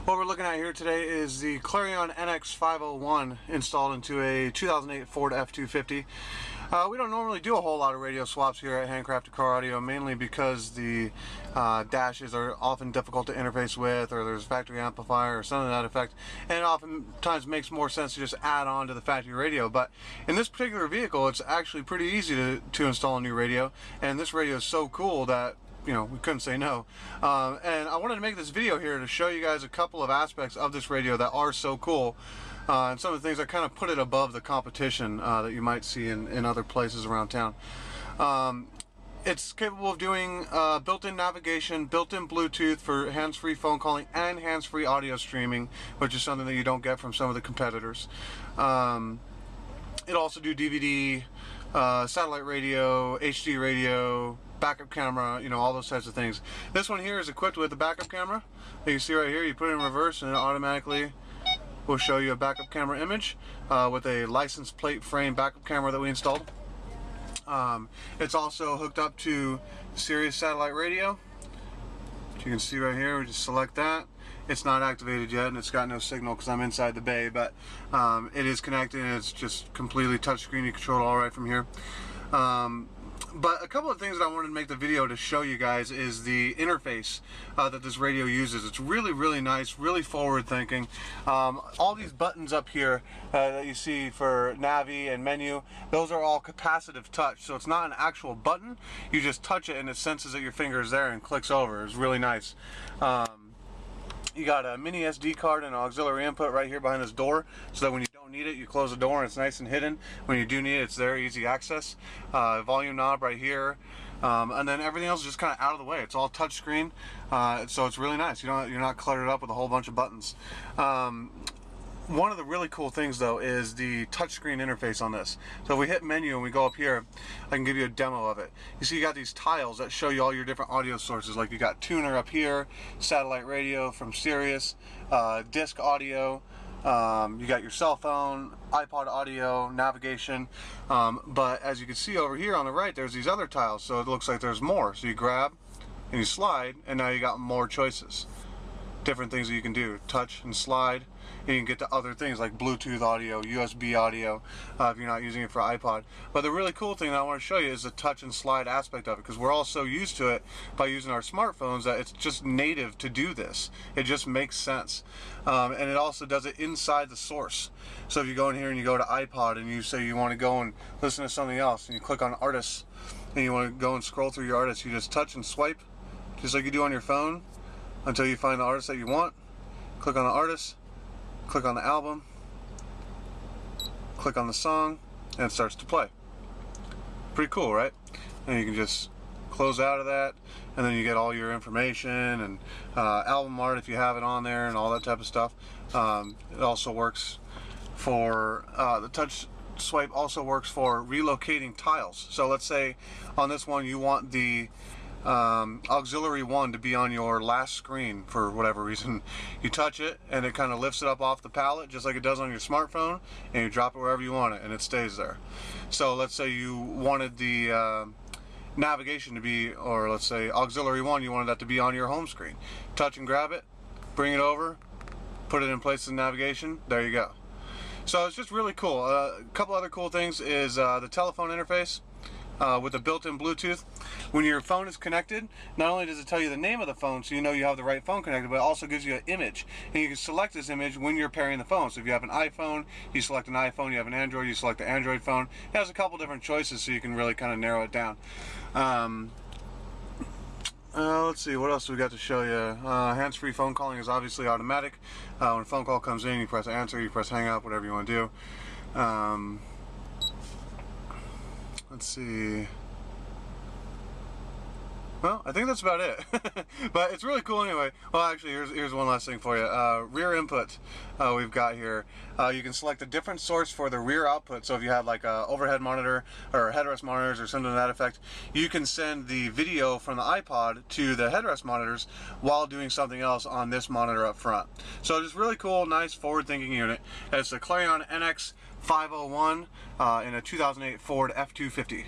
What we're looking at here today is the Clarion NX501 installed into a 2008 Ford F-250. We don't normally do a whole lot of radio swaps here at Handcrafted Car Audio, mainly because the dashes are often difficult to interface with, or there's a factory amplifier or something to that effect, and it oftentimes makes more sense to just add on to the factory radio. But in this particular vehicle, it's actually pretty easy to install a new radio, and this radio is so cool that we couldn't say no. And I wanted to make this video here to show you guys a couple of aspects of this radio that are so cool, and some of the things that kind of put it above the competition that you might see in other places around town. It's capable of doing built-in navigation, built-in Bluetooth for hands-free phone calling and hands-free audio streaming, which is something that you don't get from some of the competitors. It'll also do DVD, satellite radio, HD radio, backup camera, all those types of things. This one here is equipped with a backup camera. You can see right here, you put it in reverse and it automatically will show you a backup camera image with a license plate frame backup camera that we installed. It's also hooked up to Sirius satellite radio. As you can see right here, we just select that. It's not activated yet and it's got no signal because I'm inside the bay, but it is connected and it's just completely touchscreen. You control it all right from here. But a couple of things that I wanted to make the video to show you guys is the interface that this radio uses. It's really, really nice, really forward thinking. All these buttons up here that you see for Navi and menu, those are all capacitive touch. So it's not an actual button. You just touch it and it senses that your finger is there and clicks over. It's really nice. You got a mini SD card and an auxiliary input right here behind this door, so that when you don't need it, you close the door and it's nice and hidden. When you do need it, it's there, easy access. Volume knob right here, and then everything else is just kind of out of the way. It's all touchscreen, so it's really nice. You're not cluttered up with a whole bunch of buttons. One of the really cool things though is the touchscreen interface on this. So if we hit menu and we go up here, I can give you a demo of it. You see you got these tiles that show you all your different audio sources, like you got tuner up here, satellite radio from Sirius, disc audio, you got your cell phone, iPod audio, navigation, but as you can see over here on the right, there's these other tiles, so it looks like there's more. So you grab and you slide, and now you got more choices. Different things that you can do, touch and slide, and you can get to other things like Bluetooth audio, USB audio, if you're not using it for iPod. But the really cool thing that I want to show you is the touch and slide aspect of it, because we're all so used to it by using our smartphones that it's just native to do this. It just makes sense. And it also does it inside the source. So if you go in here and you go to iPod and you say you want to go and listen to something else, and you click on artists, and you want to go and scroll through your artists, you just touch and swipe, just like you do on your phone, until you find the artist that you want. Click on the artist, click on the album, click on the song, and it starts to play. Pretty cool, right? And you can just close out of that, and then you get all your information and album art if you have it on there and all that type of stuff. It also works for the touch swipe also works for relocating tiles. So let's say on this one you want the auxiliary 1 to be on your last screen for whatever reason. You touch it and it kind of lifts it up off the palette just like it does on your smartphone, and you drop it wherever you want it and it stays there. So let's say you wanted the navigation to be, or let's say auxiliary 1, you wanted that to be on your home screen. Touch and grab it, bring it over, put it in place of navigation, there you go. So it's just really cool. A couple other cool things is the telephone interface with the built-in Bluetooth. When your phone is connected, not only does it tell you the name of the phone so you know you have the right phone connected, but it also gives you an image, and you can select this image when you're pairing the phone. So if you have an iPhone, you select an iPhone. You have an Android, you select the Android phone. It has a couple different choices, so you can really kind of narrow it down. Let's see, what else do we got to show you? Hands-free phone calling is obviously automatic. When a phone call comes in, you press answer, you press hang up, whatever you want to do. Let's see. Well, I think that's about it. But it's really cool anyway. Well, actually, here's one last thing for you. Rear input we've got here. You can select a different source for the rear output. So if you have like a overhead monitor or headrest monitors or something to that effect, you can send the video from the iPod to the headrest monitors while doing something else on this monitor up front. So it's really cool, nice, forward-thinking unit. It's the Clarion NX501 in a 2008 Ford F-250.